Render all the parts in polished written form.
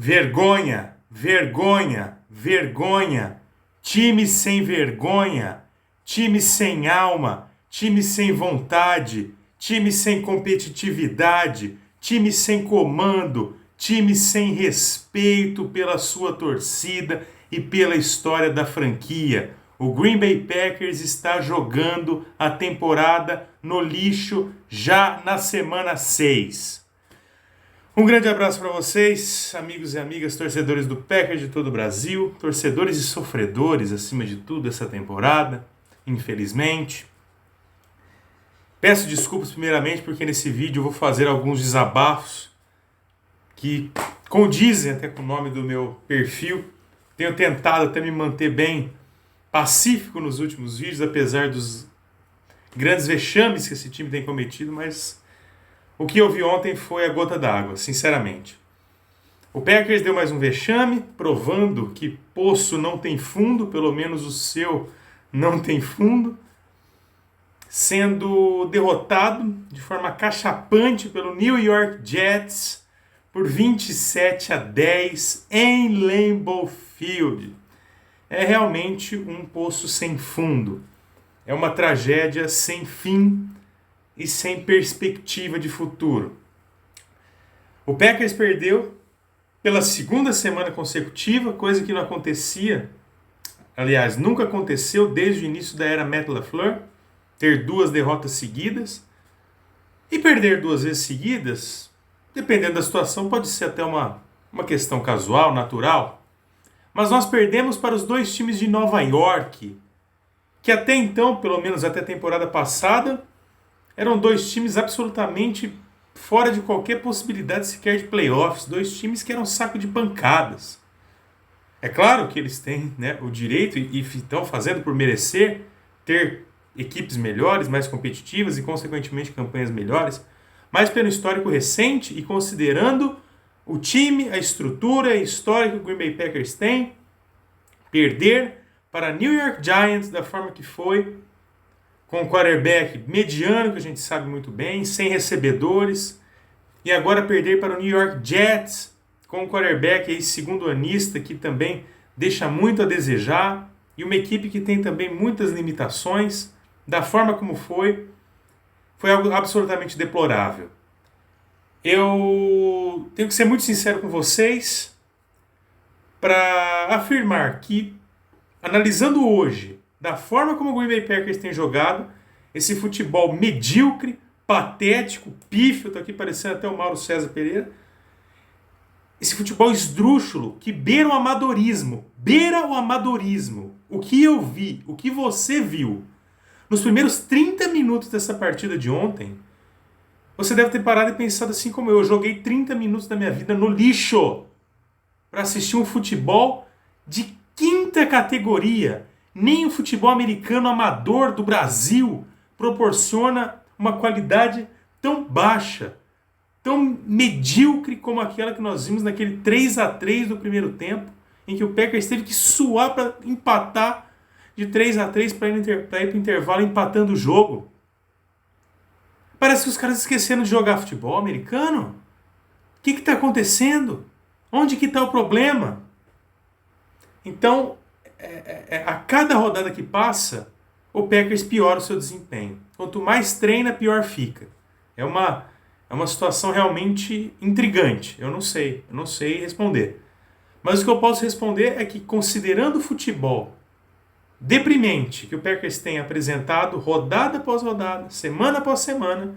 Vergonha, vergonha, vergonha. Time sem vergonha, time sem alma, time sem vontade, time sem competitividade, time sem comando, time sem respeito pela sua torcida e pela história da franquia. O Green Bay Packers está jogando a temporada no lixo já na semana 6. Um grande abraço para vocês, amigos e amigas, torcedores do Packers de todo o Brasil, torcedores e sofredores, acima de tudo, essa temporada, infelizmente. Peço desculpas primeiramente porque nesse vídeo eu vou fazer alguns desabafos que condizem até com o nome do meu perfil. Tenho tentado até me manter bem pacífico nos últimos vídeos, apesar dos grandes vexames que esse time tem cometido, mas o que eu vi ontem foi a gota d'água, sinceramente. O Packers deu mais um vexame, provando que poço não tem fundo, pelo menos o seu não tem fundo, sendo derrotado de forma cachapante pelo New York Jets por 27-10 em Lambeau Field. É realmente um poço sem fundo. É uma tragédia sem fim e sem perspectiva de futuro. O Packers perdeu pela segunda semana consecutiva, coisa que não acontecia, aliás, nunca aconteceu desde o início da era Matt LaFleur, ter 2 derrotas seguidas. E perder 2 vezes seguidas, dependendo da situação, pode ser até uma questão casual, natural. Mas nós perdemos para os 2 times de Nova York, que até então, pelo menos até a temporada passada, eram 2 times absolutamente fora de qualquer possibilidade sequer de playoffs. 2 times que eram saco de pancadas. É claro que eles têm, né, o direito e estão fazendo por merecer ter equipes melhores, mais competitivas e, consequentemente, campanhas melhores. Mas pelo histórico recente e considerando o time, a estrutura e a história que o Green Bay Packers tem, perder para New York Giants da forma que foi, com um quarterback mediano, que a gente sabe muito bem, sem recebedores, e agora perder para o New York Jets, com um quarterback aí segundo-anista, que também deixa muito a desejar, e uma equipe que tem também muitas limitações, da forma como foi algo absolutamente deplorável. Eu tenho que ser muito sincero com vocês para afirmar que, analisando hoje, da forma como o Green Bay Packers tem jogado, esse futebol medíocre, patético, pífio, tô aqui parecendo até o Mauro César Pereira, esse futebol esdrúxulo que beira o amadorismo, o que eu vi, o que você viu, nos primeiros 30 minutos dessa partida de ontem, você deve ter parado e pensado assim como eu joguei 30 minutos da minha vida no lixo para assistir um futebol de 5ª categoria. Nem o futebol americano amador do Brasil proporciona uma qualidade tão baixa, tão medíocre como aquela que nós vimos naquele 3-3 do primeiro tempo, em que o Packers teve que suar para empatar de 3-3 para ir para o intervalo empatando o jogo. Parece que os caras esqueceram de jogar futebol americano. O que está acontecendo? Onde que está o problema? Então, a cada rodada que passa, o Packers piora o seu desempenho. Quanto mais treina, pior fica. É uma situação realmente intrigante. Eu não sei responder. Mas o que eu posso responder é que, considerando o futebol deprimente que o Packers tem apresentado rodada após rodada, semana após semana,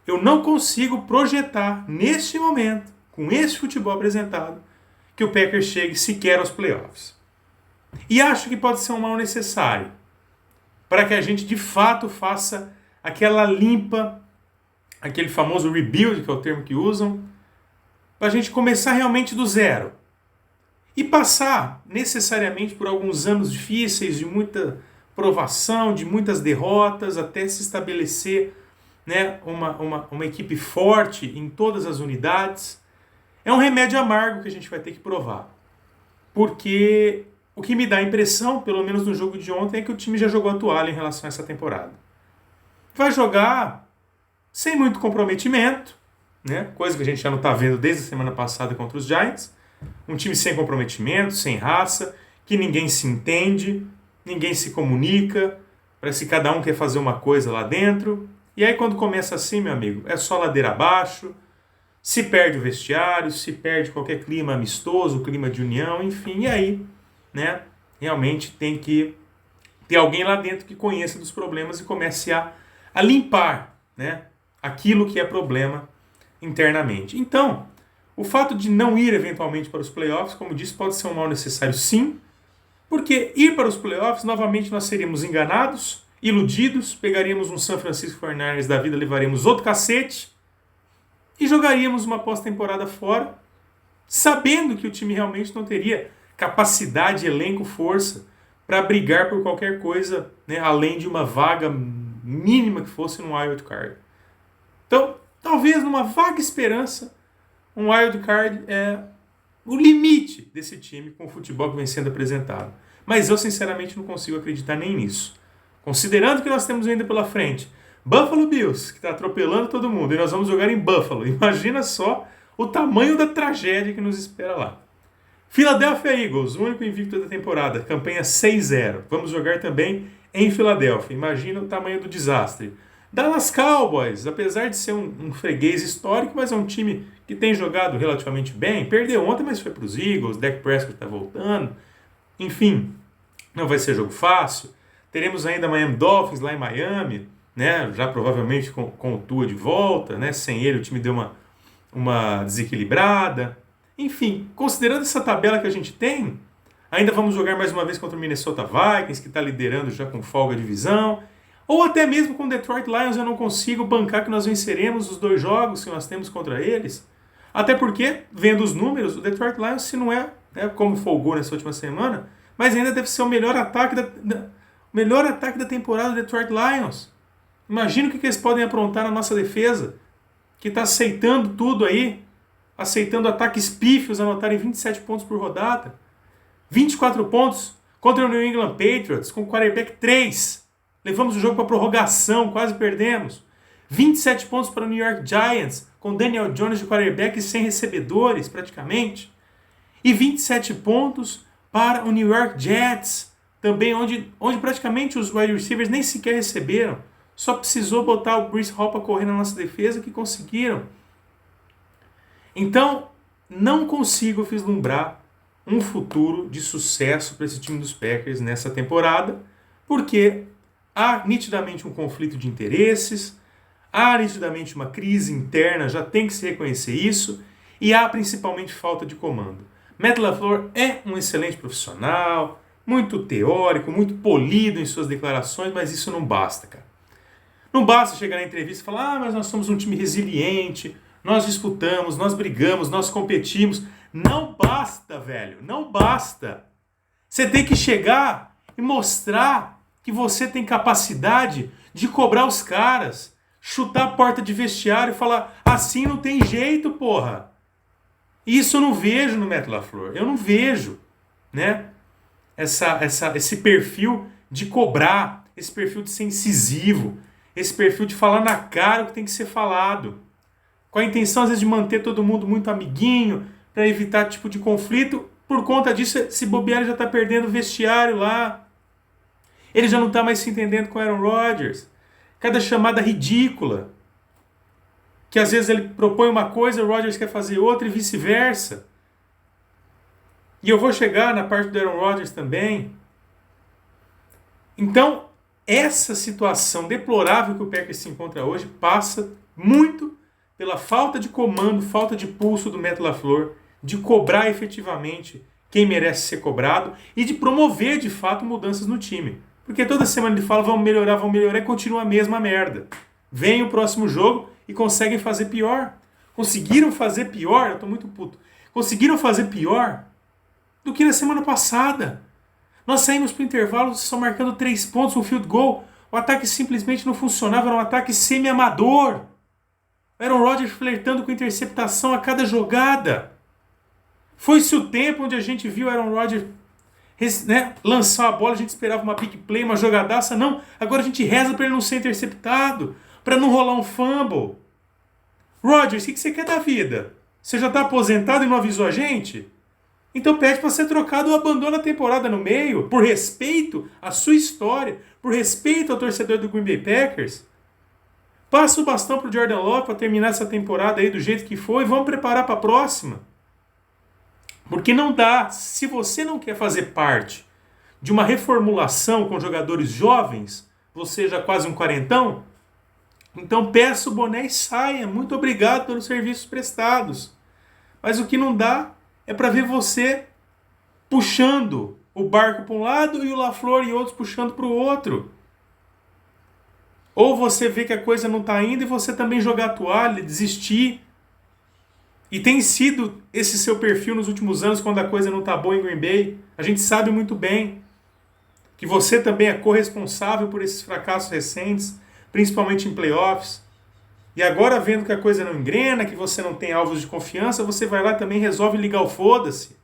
eu não consigo projetar, neste momento, com esse futebol apresentado, que o Packers chegue sequer aos playoffs. E acho que pode ser um mal necessário para que a gente de fato faça aquela limpa, aquele famoso rebuild, que é o termo que usam, para a gente começar realmente do zero e passar necessariamente por alguns anos difíceis, de muita provação, de muitas derrotas, até se estabelecer, né, uma equipe forte em todas as unidades. É um remédio amargo que a gente vai ter que provar, porque o que me dá a impressão, pelo menos no jogo de ontem, é que o time já jogou a toalha em relação a essa temporada. Vai jogar sem muito comprometimento, né? Coisa que a gente já não está vendo desde a semana passada contra os Giants, Um time sem comprometimento, sem raça, que ninguém se entende, ninguém se comunica, parece que cada um quer fazer uma coisa lá dentro. E aí quando começa assim, meu amigo, é só ladeira abaixo, se perde o vestiário, se perde qualquer clima amistoso, clima de união, enfim, e aí, né, realmente tem que ter alguém lá dentro que conheça dos problemas e comece a limpar, né, aquilo que é problema internamente. Então, o fato de não ir eventualmente para os playoffs, como disse, pode ser um mal necessário sim, porque ir para os playoffs, novamente nós seríamos enganados, iludidos, pegaríamos um San Francisco 49ers da vida, levaríamos outro cacete e jogaríamos uma pós-temporada fora, sabendo que o time realmente não teria capacidade, elenco, força para brigar por qualquer coisa, né, além de uma vaga mínima que fosse no wild card. Então, talvez numa vaga esperança, um wild card é o limite desse time com o futebol que vem sendo apresentado. Mas eu, sinceramente, não consigo acreditar nem nisso. Considerando que nós temos ainda pela frente Buffalo Bills, que está atropelando todo mundo, e nós vamos jogar em Buffalo. Imagina só o tamanho da tragédia que nos espera lá. Philadelphia Eagles, o único invicto da temporada, campanha 6-0. Vamos jogar também em Filadélfia. Imagina o tamanho do desastre. Dallas Cowboys, apesar de ser um freguês histórico, mas é um time que tem jogado relativamente bem. Perdeu ontem, mas foi para os Eagles. Dak Prescott está voltando. Enfim, não vai ser jogo fácil. Teremos ainda Miami Dolphins lá em Miami, né? Já provavelmente com o Tua de volta, né? Sem ele o time deu uma desequilibrada. Enfim, considerando essa tabela que a gente tem, ainda vamos jogar mais uma vez contra o Minnesota Vikings, que está liderando já com folga a divisão. Ou até mesmo com o Detroit Lions eu não consigo bancar que nós venceremos os 2 jogos que nós temos contra eles. Até porque, vendo os números, o Detroit Lions, se não é, né, como folgou nessa última semana, mas ainda deve ser o melhor ataque da temporada do Detroit Lions. Imagina o que eles podem aprontar na nossa defesa, que está aceitando tudo aí, aceitando ataques pífios, anotarem 27 pontos por rodada. 24 pontos contra o New England Patriots, com o quarterback 3. Levamos o jogo para prorrogação, quase perdemos. 27 pontos para o New York Giants, com Daniel Jones de quarterback sem recebedores, praticamente. E 27 pontos para o New York Jets, também onde praticamente os wide receivers nem sequer receberam. Só precisou botar o Breece Hall para correr na nossa defesa que conseguiram. Então, não consigo vislumbrar um futuro de sucesso para esse time dos Packers nessa temporada, porque há nitidamente um conflito de interesses, há nitidamente uma crise interna, já tem que se reconhecer isso, e há principalmente falta de comando. Matt LaFleur é um excelente profissional, muito teórico, muito polido em suas declarações, mas isso não basta, cara. Não basta chegar na entrevista e falar, mas nós somos um time resiliente, nós disputamos, nós brigamos, nós competimos. Não basta, velho, não basta. Você tem que chegar e mostrar que você tem capacidade de cobrar os caras, chutar a porta de vestiário e falar, assim não tem jeito, porra. Isso eu não vejo no Matt LaFleur, eu não vejo, né? Esse perfil de cobrar, esse perfil de ser incisivo, esse perfil de falar na cara o que tem que ser falado, com a intenção às vezes de manter todo mundo muito amiguinho, para evitar tipo de conflito. Por conta disso, esse bobear já está perdendo o vestiário lá. Ele já não está mais se entendendo com o Aaron Rodgers. Cada chamada ridícula. Que às vezes ele propõe uma coisa, o Rodgers quer fazer outra e vice-versa. E eu vou chegar na parte do Aaron Rodgers também. Então, essa situação deplorável que o Packers se encontra hoje passa muito pela falta de comando, falta de pulso do Matt LaFleur, de cobrar efetivamente quem merece ser cobrado e de promover de fato mudanças no time. Porque toda semana ele fala, vamos melhorar, e continua a mesma merda. Vem o próximo jogo e conseguem fazer pior. Conseguiram fazer pior, eu tô muito puto. Conseguiram fazer pior do que na semana passada. Nós saímos para o intervalo só marcando 3 pontos, um field goal. O ataque simplesmente não funcionava, era um ataque semi-amador. Aaron Rodgers flertando com interceptação a cada jogada. Foi-se o tempo onde a gente viu Aaron Rodgers, né, lançar a bola, a gente esperava uma big play, uma jogadaça. Não, agora a gente reza para ele não ser interceptado, para não rolar um fumble. Rodgers, o que você quer da vida? Você já está aposentado e não avisou a gente? Então pede para ser trocado ou abandona a temporada no meio, por respeito à sua história, por respeito ao torcedor do Green Bay Packers. Passa o bastão pro Jordan Love para terminar essa temporada aí do jeito que foi e vamos preparar para a próxima. Porque não dá, se você não quer fazer parte de uma reformulação com jogadores jovens, você já quase um quarentão, então peça o boné e saia. Muito obrigado pelos serviços prestados. Mas o que não dá é para ver você puxando o barco para um lado e o LaFleur e outros puxando para o outro. Ou você vê que a coisa não está indo e você também jogar a toalha, desistir. E tem sido esse seu perfil nos últimos anos quando a coisa não está boa em Green Bay. A gente sabe muito bem que você também é corresponsável por esses fracassos recentes, principalmente em playoffs. E agora, vendo que a coisa não engrena, que você não tem alvos de confiança, você vai lá e também resolve ligar o foda-se.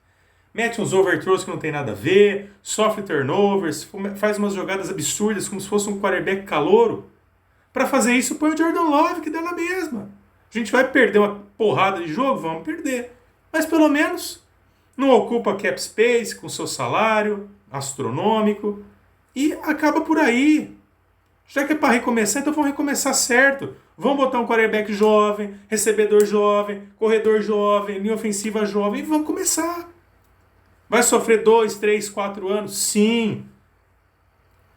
Mete uns overthrows que não tem nada a ver, sofre turnovers, faz umas jogadas absurdas como se fosse um quarterback calouro. Para fazer isso, põe o Jordan Love, que dá na mesma. A gente vai perder uma porrada de jogo? Vamos perder. Mas pelo menos não ocupa cap space com seu salário astronômico e acaba por aí. Já que é para recomeçar, então vamos recomeçar certo. Vamos botar um quarterback jovem, recebedor jovem, corredor jovem, linha ofensiva jovem e vamos começar. Vai sofrer 2, 3, 4 anos? Sim.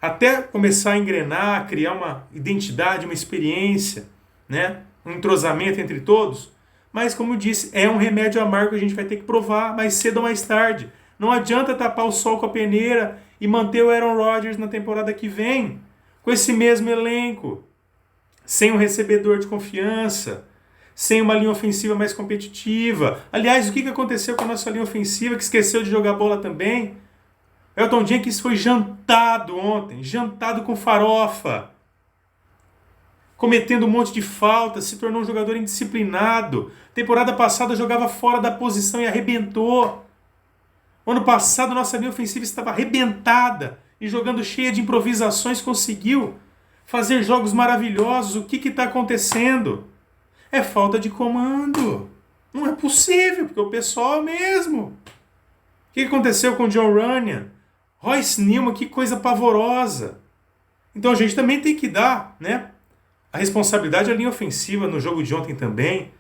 Até começar a engrenar, criar uma identidade, uma experiência, né? Um entrosamento entre todos. Mas, como eu disse, é um remédio amargo que a gente vai ter que provar mais cedo ou mais tarde. Não adianta tapar o sol com a peneira e manter o Aaron Rodgers na temporada que vem com esse mesmo elenco, sem um recebedor de confiança, sem uma linha ofensiva mais competitiva. Aliás, o que aconteceu com a nossa linha ofensiva, que esqueceu de jogar bola também? Elton Jenkins foi jantado ontem, jantado com farofa, cometendo um monte de faltas, se tornou um jogador indisciplinado. Temporada passada jogava fora da posição e arrebentou. Ano passado nossa linha ofensiva estava arrebentada e jogando cheia de improvisações conseguiu fazer jogos maravilhosos. O que está acontecendo? É falta de comando. Não é possível, porque o pessoal é o mesmo. O que aconteceu com o John Runyan? Royce Newman, que coisa pavorosa. Então a gente também tem que dar, né, a responsabilidade à linha ofensiva no jogo de ontem também,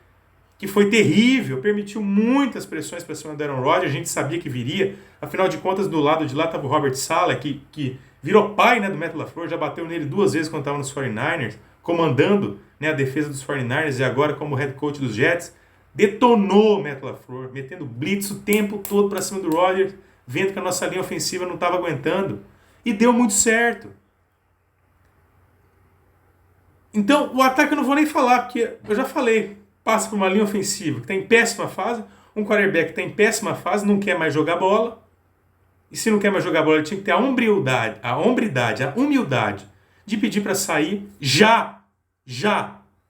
que foi terrível, permitiu muitas pressões para cima do Aaron Rodgers, a gente sabia que viria, afinal de contas do lado de lá estava o Robert Saleh, que virou pai, né, do Matt LaFleur, já bateu nele 2 vezes quando estava nos 49ers, comandando, né, a defesa dos 49ers e agora como head coach dos Jets, detonou o Matt LaFleur, metendo blitz o tempo todo para cima do Rodgers, vendo que a nossa linha ofensiva não estava aguentando, e deu muito certo. Então, o ataque eu não vou nem falar, porque eu já falei, passa por uma linha ofensiva que está em péssima fase, um quarterback que está em péssima fase, não quer mais jogar bola, e se não quer mais jogar bola, ele tinha que ter a humildade de pedir para sair já,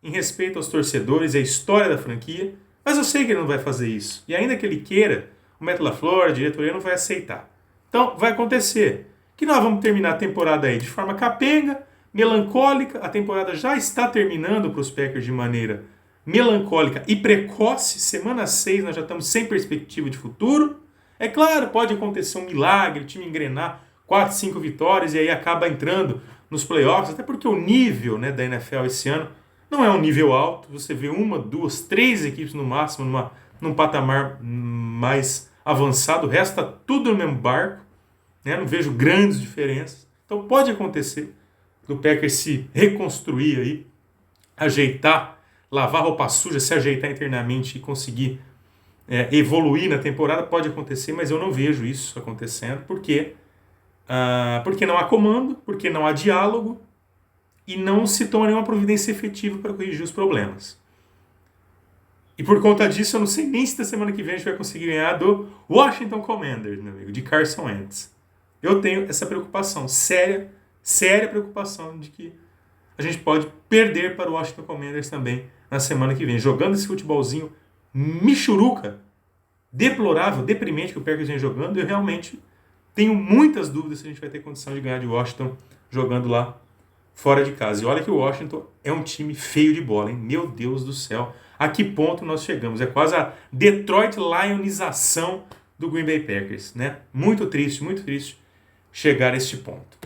em respeito aos torcedores e à história da franquia, mas eu sei que ele não vai fazer isso, e ainda que ele queira, o Matt LaFleur, a diretoria, não vai aceitar. Então, vai acontecer que nós vamos terminar a temporada aí de forma capenga, melancólica, a temporada já está terminando para os Packers de maneira melancólica e precoce, semana 6 nós já estamos sem perspectiva de futuro. É claro, pode acontecer um milagre, o time engrenar 4, 5 vitórias e aí acaba entrando nos playoffs, até porque o nível, né, da NFL esse ano não é um nível alto, você vê 1, 2, 3 equipes no máximo num patamar mais avançado, o resto está tudo no mesmo barco, né, não vejo grandes diferenças, então pode acontecer do Packers se reconstruir aí, ajeitar, lavar roupa suja, se ajeitar internamente e conseguir evoluir na temporada, pode acontecer, mas eu não vejo isso acontecendo, porque não há comando, porque não há diálogo e não se toma nenhuma providência efetiva para corrigir os problemas. E por conta disso, eu não sei nem se da semana que vem a gente vai conseguir ganhar do Washington Commanders, meu amigo, de Carson Wentz. Eu tenho essa preocupação, séria preocupação de que a gente pode perder para o Washington Commanders também na semana que vem. Jogando esse futebolzinho michuruca, deplorável, deprimente que o Packers vem jogando, eu realmente tenho muitas dúvidas se a gente vai ter condição de ganhar de Washington jogando lá fora de casa. E olha que o Washington é um time feio de bola, hein? Meu Deus do céu. A que ponto nós chegamos? É quase a Detroit Lionização do Green Bay Packers, né? Muito triste chegar a este ponto.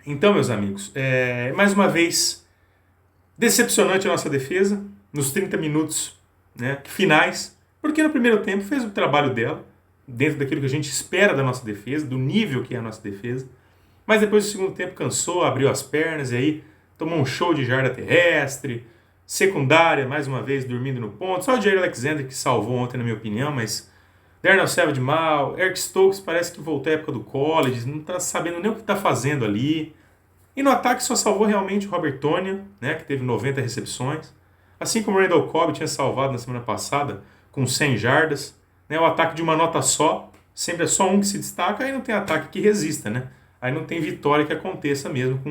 Então, meus amigos, mais uma vez, decepcionante a nossa defesa nos 30 minutos, né, finais, porque no primeiro tempo fez o trabalho dela, dentro daquilo que a gente espera da nossa defesa, do nível que é a nossa defesa, mas depois do segundo tempo cansou, abriu as pernas e aí tomou um show de jarda terrestre, secundária, mais uma vez, dormindo no ponto. Só o Jair Alexander que salvou ontem, na minha opinião, mas Darnell Savage mal, Eric Stokes parece que voltou à época do college, não está sabendo nem o que está fazendo ali. E no ataque só salvou realmente o Robert Tonyan, né, que teve 90 recepções. Assim como o Randall Cobb tinha salvado na semana passada, com 100 jardas. Né, o ataque de uma nota só, sempre é só um que se destaca, aí não tem ataque que resista, né? Aí não tem vitória que aconteça mesmo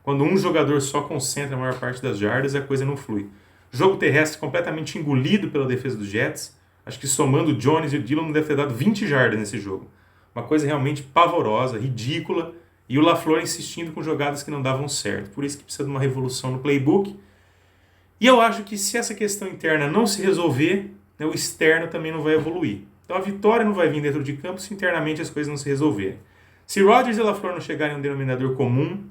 quando um jogador só concentra a maior parte das jardas, a coisa não flui. Jogo terrestre completamente engolido pela defesa dos Jets. Acho que somando o Jones e o Dillon deve ter dado 20 jardas nesse jogo. Uma coisa realmente pavorosa, ridícula. E o LaFleur insistindo com jogadas que não davam certo. Por isso que precisa de uma revolução no playbook. E eu acho que se essa questão interna não se resolver, né, o externo também não vai evoluir. Então a vitória não vai vir dentro de campo se internamente as coisas não se resolverem. Se Rodgers e LaFleur não chegarem a um denominador comum,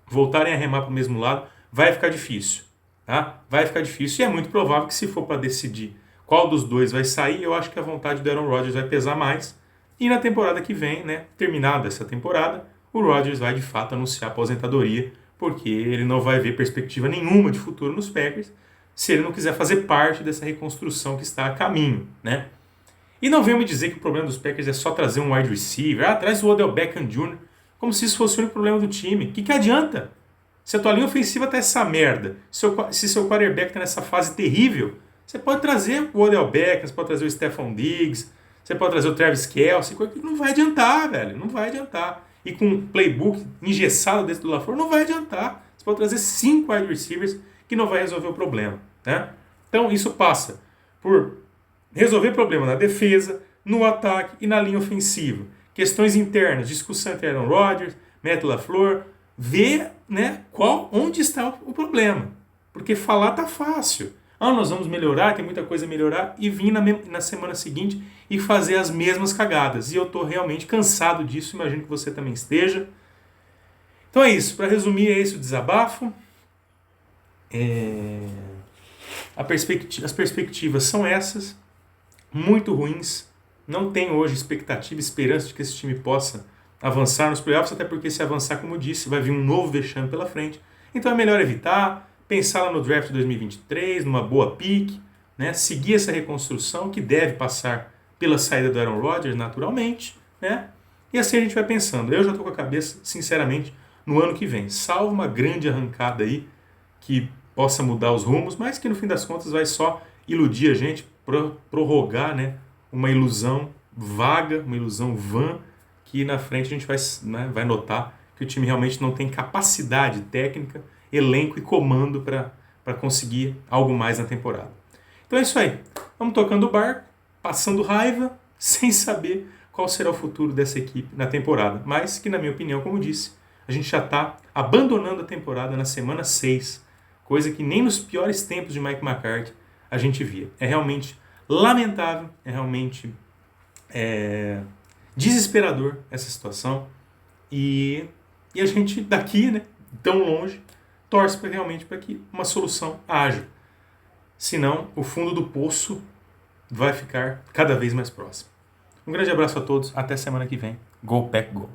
voltarem a remar para o mesmo lado, vai ficar difícil. Tá? Vai ficar difícil. E é muito provável que se for para decidir qual dos dois vai sair, eu acho que a vontade do Aaron Rodgers vai pesar mais. E na temporada que vem, né, terminada essa temporada, o Rodgers vai de fato anunciar a aposentadoria, porque ele não vai ver perspectiva nenhuma de futuro nos Packers se ele não quiser fazer parte dessa reconstrução que está a caminho, né? E não venham me dizer que o problema dos Packers é só trazer um wide receiver, traz o Odell Beckham Jr., como se isso fosse o único problema do time. O que adianta? Se a tua linha ofensiva tá essa merda, se seu quarterback tá nessa fase terrível, você pode trazer o Odell Beckham, você pode trazer o Stephon Diggs, você pode trazer o Travis Kelce, não vai adiantar, velho, não vai adiantar. E com um playbook engessado desse do LaFleur, não vai adiantar. Você pode trazer 5 wide receivers que não vai resolver o problema, né? Então isso passa por resolver problema na defesa, no ataque e na linha ofensiva. Questões internas, discussão entre Aaron Rodgers, Matt LaFleur, ver, né, onde está o problema. Porque falar tá fácil. Nós vamos melhorar, tem muita coisa a melhorar, e vir na semana seguinte e fazer as mesmas cagadas. E eu estou realmente cansado disso, imagino que você também esteja. Então é isso, para resumir, é esse o desabafo. As perspectivas são essas, muito ruins. Não tenho hoje expectativa, esperança de que esse time possa avançar nos playoffs, até porque se avançar, como eu disse, vai vir um novo vexame pela frente. Então é melhor evitar, pensar lá no draft de 2023, numa boa pick, né? Seguir essa reconstrução que deve passar pela saída do Aaron Rodgers, naturalmente, né? E assim a gente vai pensando. Eu já estou com a cabeça, sinceramente, no ano que vem. Salvo uma grande arrancada aí que possa mudar os rumos, mas que no fim das contas vai só iludir a gente, prorrogar, né, uma ilusão vaga, uma ilusão vã, que na frente a gente vai notar que o time realmente não tem capacidade técnica, elenco e comando para conseguir algo mais na temporada. Então é isso aí. Vamos tocando o barco, passando raiva, sem saber qual será o futuro dessa equipe na temporada. Mas que, na minha opinião, como disse, a gente já está abandonando a temporada na semana 6, coisa que nem nos piores tempos de Mike McCarthy a gente via. É realmente lamentável, é realmente desesperador essa situação. E a gente daqui, né, tão longe, torce realmente para que uma solução haja. Senão, o fundo do poço vai ficar cada vez mais próximo. Um grande abraço a todos, até semana que vem. Go Pack Go!